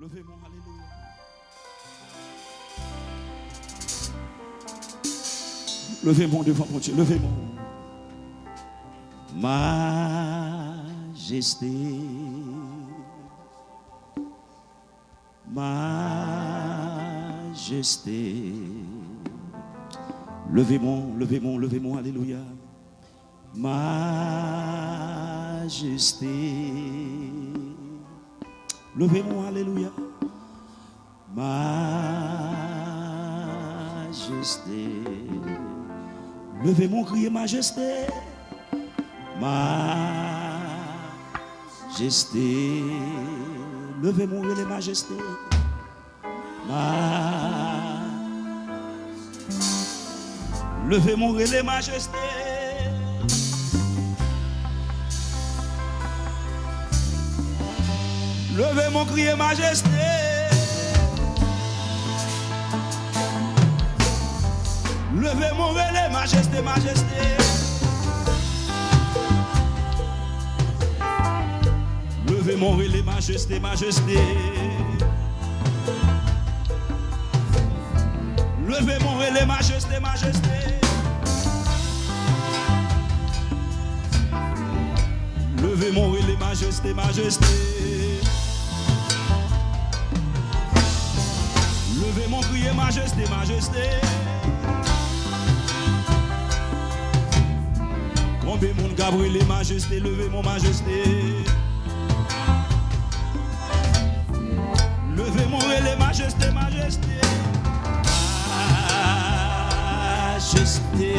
Levez-moi, alléluia. Levez-moi devant mon Dieu, levez-moi. Majesté, majesté. Levez-moi, levez-moi, levez-moi, alléluia. Majesté. Levez-moi, alléluia. Majesté. Levez-moi, criez majesté. Majesté. Levez-moi, les majestés. Levez-moi, les majestés. Levez-moi, criez majesté. Levez-moi, les majesté, majesté. Levez-moi, les majesté, majesté. Levez-moi, les majesté, majesté. Levez-moi, les majesté, majesté. Levez-moi, criez majesté, majesté. Combien de monde Gabriel les majestés, levez mon majesté. Levez-moi les majestés, majesté. Majesté.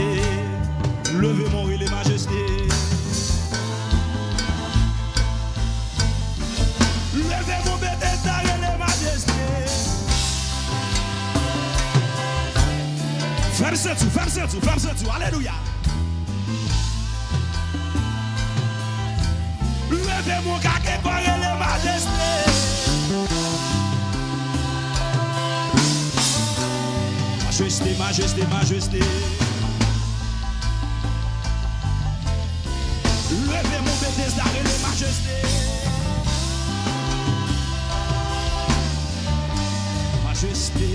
Levez-moi les majestés. Levez-moi Bethesda les majestés. Femme ce tout, alléluia. Levez-moi quelque part les majestés. Majesté, majesté, majesté. Levez-moi Bethesda les majestés. Majesté,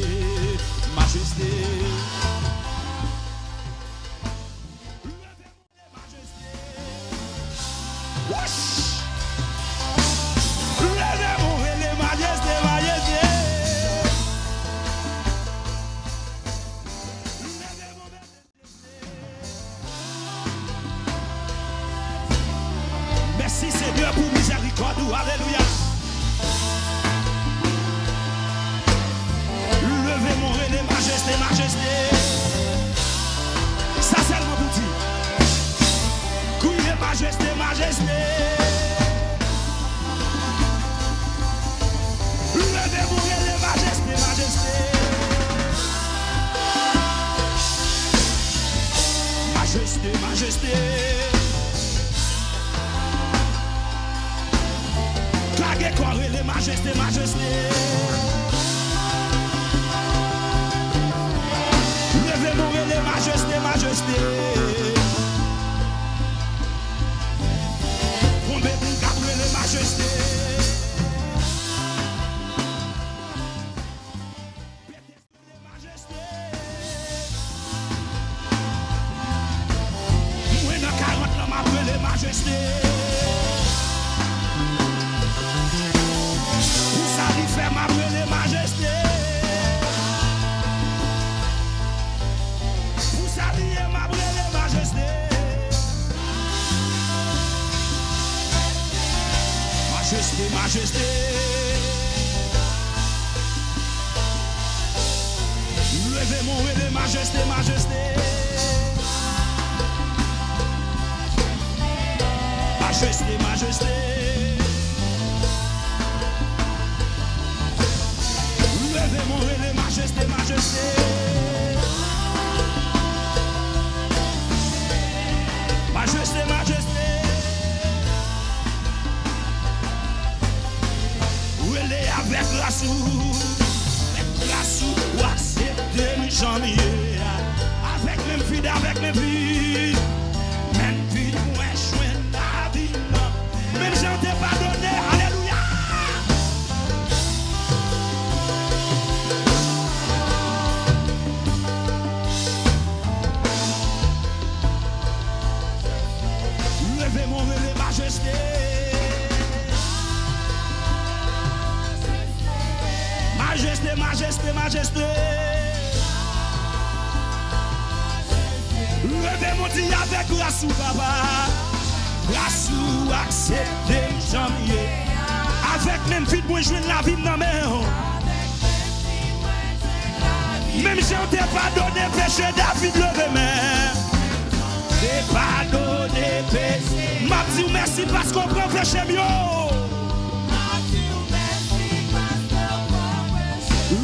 majesté. Merci Seigneur pour miséricorde, alléluia. Levez-moi les majestés, majesté. Ça seulement pour dire. Criez majesté, majesté. Levez-moi les majestés, majesté. Majesté, majesté. Claguez quoi les majestés, majesté. Levez-moi les majestés, majesté. Combien de capres les majestés. Les majestés. Moi dans 40 ans m'appelle les majestés. Fait m'appeler majesté. Vous saviez m'appeler majesté. Majesté, majesté. Levez-moi les majesté, majesté. Majesté, majesté. Levez-moi les majestés, majesté. Majesté, majesté. Relais avec la sou, accepter le janvier. Avec mes filles, avec mes filles. Même vie, moi, je suis la vie. Même j'en t'ai pardonné, alléluia. Majesté, majesté, majesté. Levez mon Dieu avec grâce, papa. Grâce ou accepter, jamais. Avec même vie, moi je viens la vie dans mes mains. Même si on t'a pardonné péché, David levez main. T'es pardonné péché. M'a dit merci parce qu'on prend péché mieux.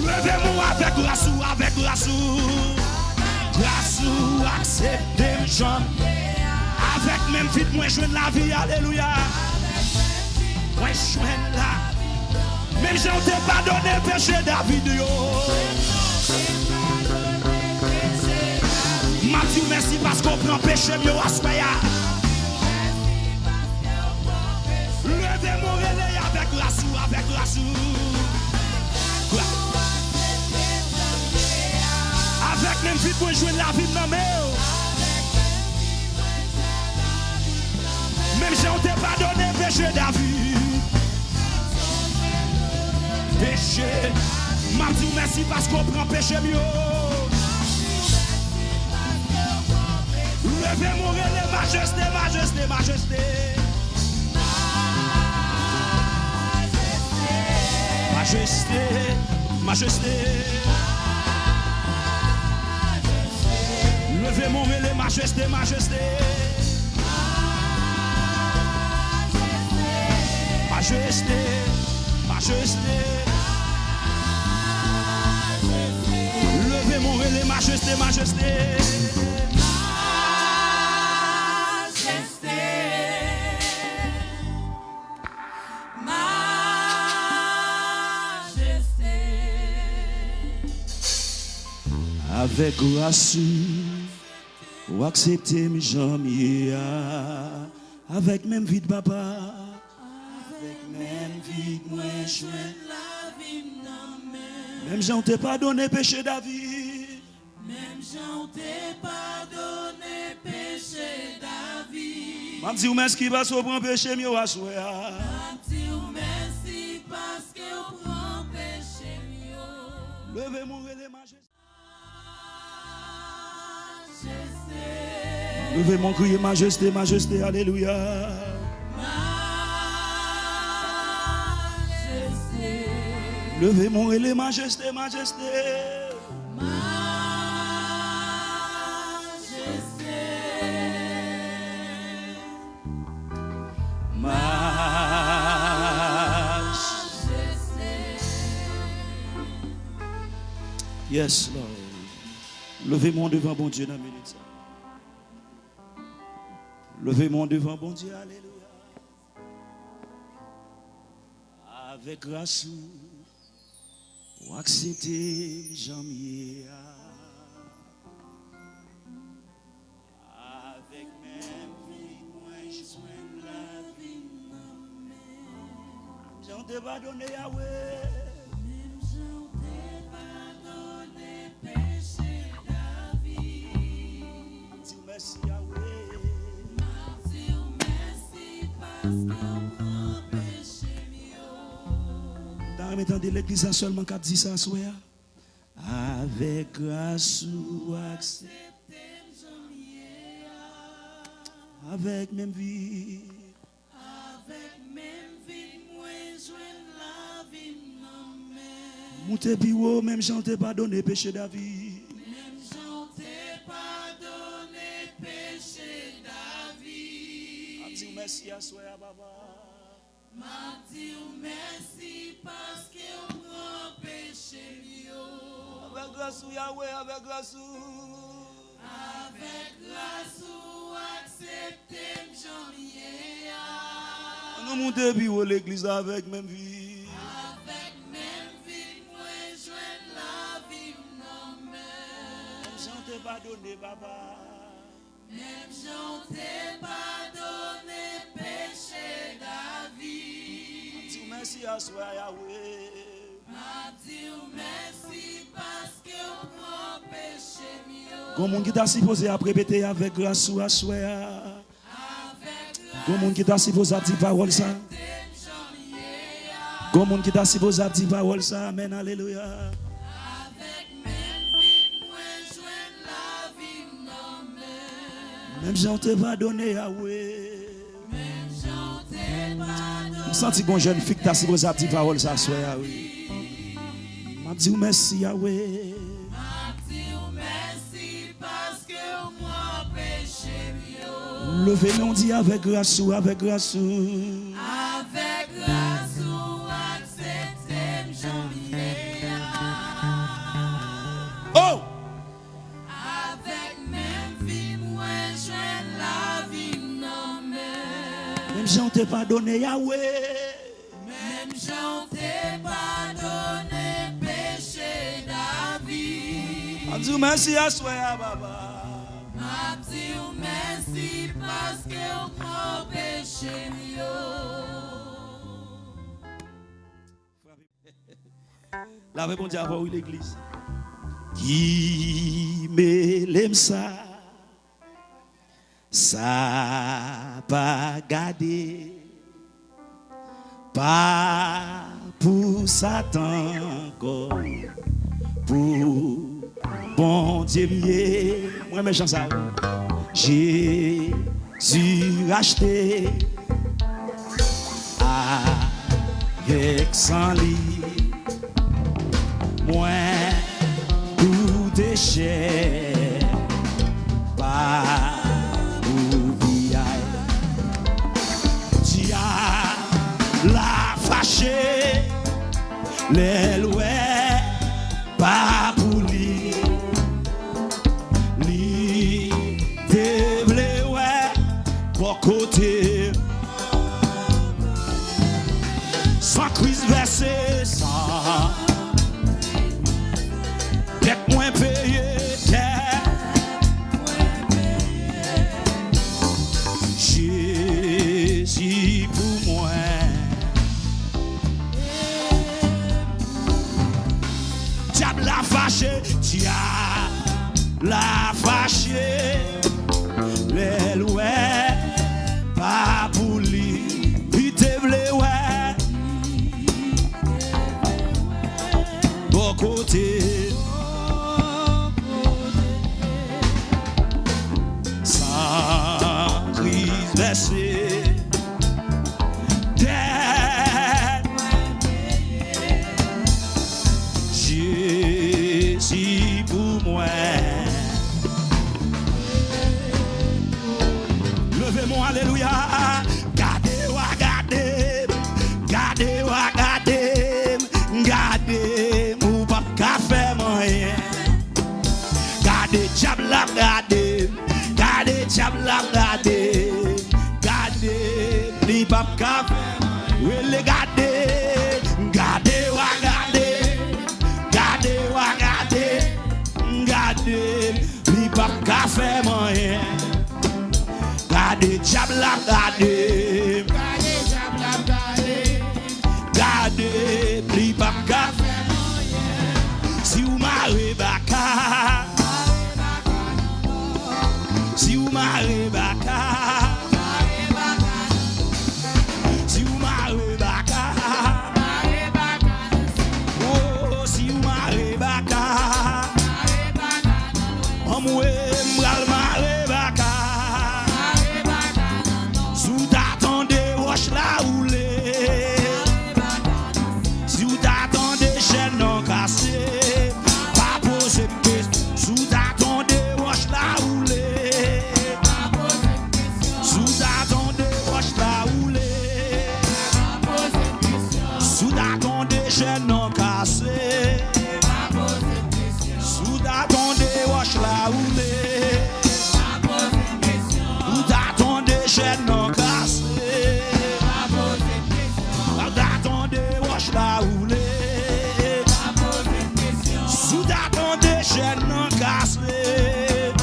Levez-moi avec grâce ou avec grâce ou. Grâce ou accepter, jamais. Avec même vie, moi je viens la vie, alléluia. Moi je viens là. Même si on t'a pardonné péché, David yo. Mathieu, merci parce qu'on prend péché mieux à soya. Levez mon relais avec grâce ou avec grâce. Avec même vie pour jouer la vie dans mes. Même si on t'a pardonné péché David. Péché. Mathieu, merci parce qu'on prend péché mieux. Levez mon relais, majesté, majesté, majesté. Majesté, majesté. Levez mon relais, majesté, majesté. Majesté, majesté. Levez mon relais, majesté, majesté. Avec grâce, ou accepter mes jamais. Avec même vie de papa. Avec même vie de moi, je même j'en t'ai pardonné péché David. Même j'en t'ai pardonné péché David. M'a dit merci qui va se prendre péché mieux à soi. M'a dit merci parce que vous prend péché mieux. Levez mon relais majesté. Levez mon cri majesté, majesté, alléluia. Majesté. Levez mon relais majesté, majesté. Yes, Lord. Levez-moi devant bon Dieu dans la minute. Levez-moi devant bon Dieu, alléluia. Avec grâce, ou accepter jamais. Avec même vie, moi je sois la vie. J'en t'ai pas donné Yahweh. Merci Yahweh. Merci parce que mon péché mieux. Dans de l'église seulement qu'à dit ça soya. Avec grâce ou accepter avec même vie. Avec même vie, moi joindre la vie non mais. Monte puis haut même chanter pardonner péché David. Même chanter pardonner péché David. Dis merci à soi papa. M'a dit merci parce que on prend péché mieux. Avec grâce ou Yahweh, avec grâce ou. Avec grâce ou accepter janvier. Nous montons puis haut l'église avec même vie. Avec même vie, moi joindre la vie non mais. Même chanter pardonner papa. Même chanter pardonner péché David. Dis merci à soi Yahweh. M'a dit merci parce que on prend péché mieux. Comme on qui t'a supposé à répéter avec grâce ou à soi. Avec Comme on qui t'a supposé à dire parole ça. Comment qui t'a supposé à dire parole ça, amen, alléluia. Avec même vie, moi joindre la vie non même. Même si on t'a pas donné Yahweh. Même j'en t'ai pas Je sens que jeune fille qui t'a supposé à dire parole ça, soit Yahweh. Je dis merci Yahweh. merci parce que moi péché mieux. Levez nous dit avec grâce ou avec grâce. Avec grâce ou accepter janvier. Oh! Avec même vie, moi joindre la vie non même. Même si on t'a pas donné Yahweh. Même j'en t'ai pas donné péché David. Je dis merci à soi, Baba. M'a dit merci parce que mon péché mieux. La réponse à voir l'église. Qui m'aime ça pas gardé, pas pour Satan encore, pour bon Dieu mieux. Moi méchant ça. Jésus racheté avec 100 livres. Moi, tout est cher, pas oublier. Tu as la fâché, les loués, pas pour lui. Lui, déblé, ouais, pour côté. Sans crise versée, sans. Tête moins payée, Jésus pour moi. Diable la fâché, diable la fâché, les loués, pas pour lui, il te voulait, ouais, bon côté. Jésus pour moi. Levez-moi, alléluia. Gardez-moi, gardez-moi, gardez-moi, pas qu'à faire moyen. Gardez, diable la gardez, gardez, diable la gardez, gardez, li pas qu'à faire moyen. Oui, les gardez, gardez-moi, gardez, li pas qu'à faire moyen. Gardez, diable la gardez, gardez, li pas qu'à faire moyen. Si vous m'arrêtez baka, si vous m'arrêtez baka, si vous m'arrêtez baka, oh, si vous m'arrêtez baka, amoué m'ral m'arrêtez baka, sous t'attendez roche la roulée, si vous t'attendez chaîne non cassée, pas poser question, sous t'attendez roche la roulée, sous t'attendez roche la roulée, sous t'attendez chaîne non cassée, sous t'attendez roche la roulée, sous t'attendez chaîne non cassée, sous t'attendez roche la roulée, sous t'attendez chaîne non cassée,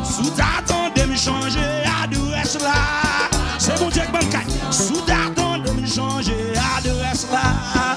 sous t'attendez me changer adresse là, c'est mon Dieu qui bancaille, sous t'attendez me changer adresse là,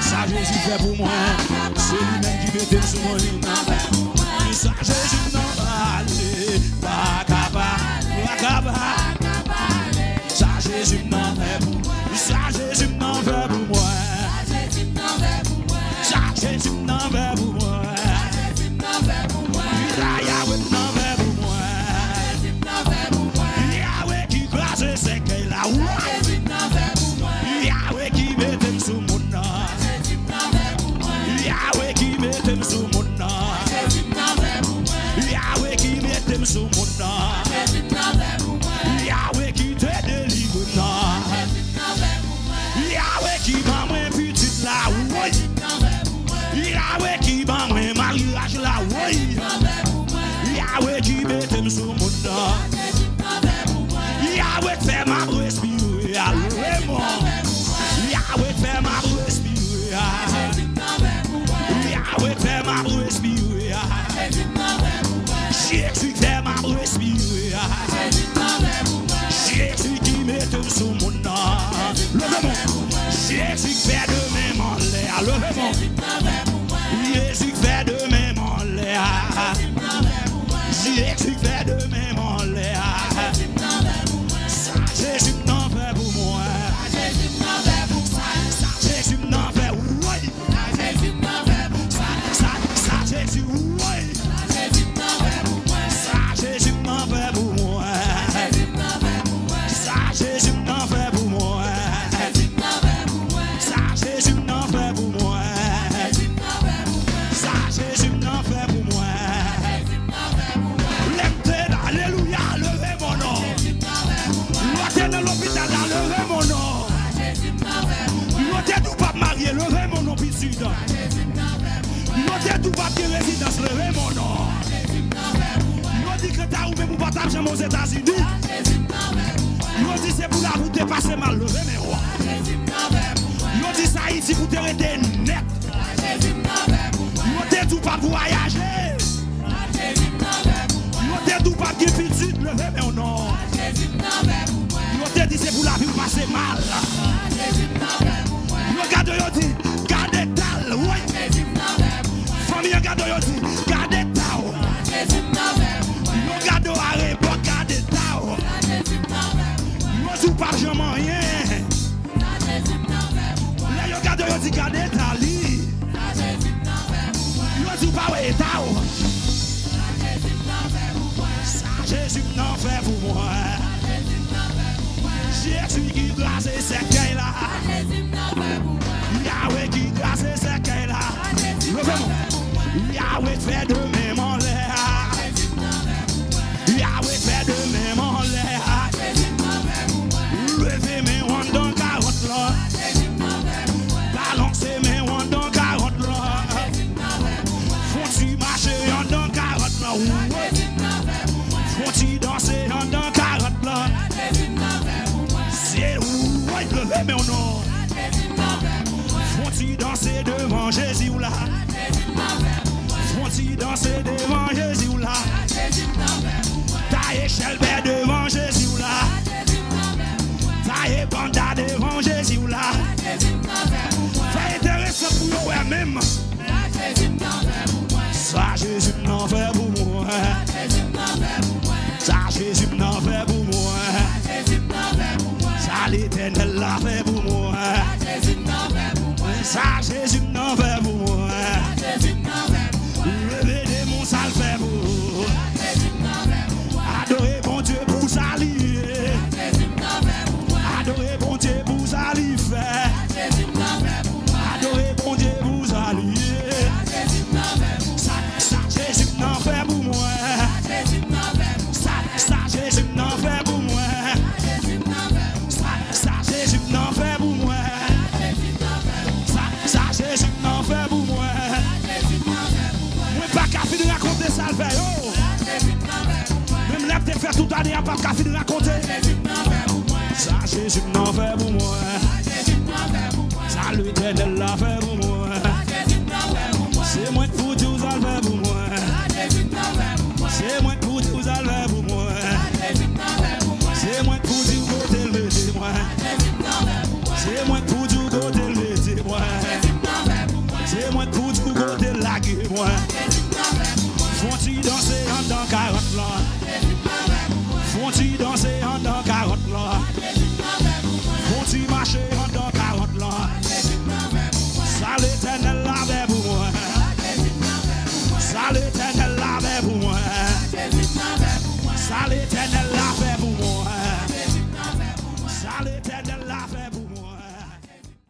Ça Jésus fait pour moi. C'est lui-même qui mettait sur mon lit. Ça Jésus n'en va aller. Ça Jésus n'en fait pour moi. Ça Jésus n'en fait pour moi. Ça Jésus n'en fait pour moi. Yahweh n'en fait pour moi. Yahweh qui crase c'est qu'elle a. Yahweh qui met sous mon nom. Yahweh qui met sous mon nom. Yahweh qui met sous mon nom. Yahweh qui te délivre non. Yahweh qui m'a moins petite là, oui. Yahweh qui m'a moins mariage là, oui. Yahweh qui met sous mon nom. Yahweh fait ma respirer, alléluia. Yahweh fait ma respirer. Yahweh fait ma respirer. Jésus fait ma respirer. Jésus qui met sous mon nom. Levez-moi. Jésus fait de même en l'air. Levez-moi. Jésus fait de même en l'air. Jésus fait de même en l'air. Ça Jésus n'en fait pour moi. Ça Jésus n'en fait oui. Ça Jésus oui. Ça Jésus n'en fait pour moi. Ça Jésus n'en fait pour moi. Ça Jésus n'en fait pour moi. Ça Jésus n'en fait pour moi. Lève-toi, alléluia, levez mon nom. L'autre dans l'hôpital, levez mon nom. L'autre tout pas marié, levez mon nom, petit. L'autre tout pas de résidence, levez mon nom. L'autre dit que t'as ouvert pour partager aux États-Unis. L'autre dit c'est pour la route de passer mal, levez mes rois. L'autre dit ça ici pour te rester net. L'autre tout pas pour voyager. L'autre tout pas de petit, levez mon nom. L'autre dit c'est pour la vie passer mal. Regarde, yo dit, gardez tal, oui. Famille, regarde, yo dit, gardez tal. Regarde, arrête, gardez tal. Yo dis pas jamais rien. Là, yo regarde, yo dit, gardez tal. Yo dis pas ouais tal. Ça, Jésus n'en fait pour moi. Jésus qui glace ses cailles là. Yahweh qui glace ses cailles là. Yahweh fait de même en l'air. Yahweh fait de même en l'air. Levez mes wands dans 40 là. Balancez mes wands dans 40 là. Faut-tu marcher dans 40 là. Faut-tu danser dans 40 là. C'est où levez mon nom. Faut-tu danser devant Jésus ou là? Faut-tu danser devant Jésus ou là? Ta échelle devant Jésus ou là? Ta épanda devant Jésus ou là? C'est intéressant pour nous même. Ça Jésus n'en fait pour moi. Ça Jésus n'en fait pour moi. Ça l'Éternel l'a fait pour moi. Ça Jésus n'en fait pour moi. Levez des mon ça le fait pour. Adorez bon Dieu pour s'allier. Adorez bon Dieu pour s'allier faire. Adorez bon Dieu pour s'allier. Ça Jésus n'en fait pour moi. Ça Jésus n'en fait pour moi. Ça Jésus n'en fait pour moi. Ça Jésus n'en fait pour moi. Moi pas qu'à finir de raconter ça le fait. Même là t'es fait toute l'année, pas qu'à finir de raconter. Ça Jésus n'en fait pour moi. Ça l'Éternel l'a fait pour moi. C'est moi pour tout ça le fait pour moi. C'est moi pour tout ça le fait pour moi. C'est moi pour tout côté le moi. C'est moi pour tout côté le bon ti dans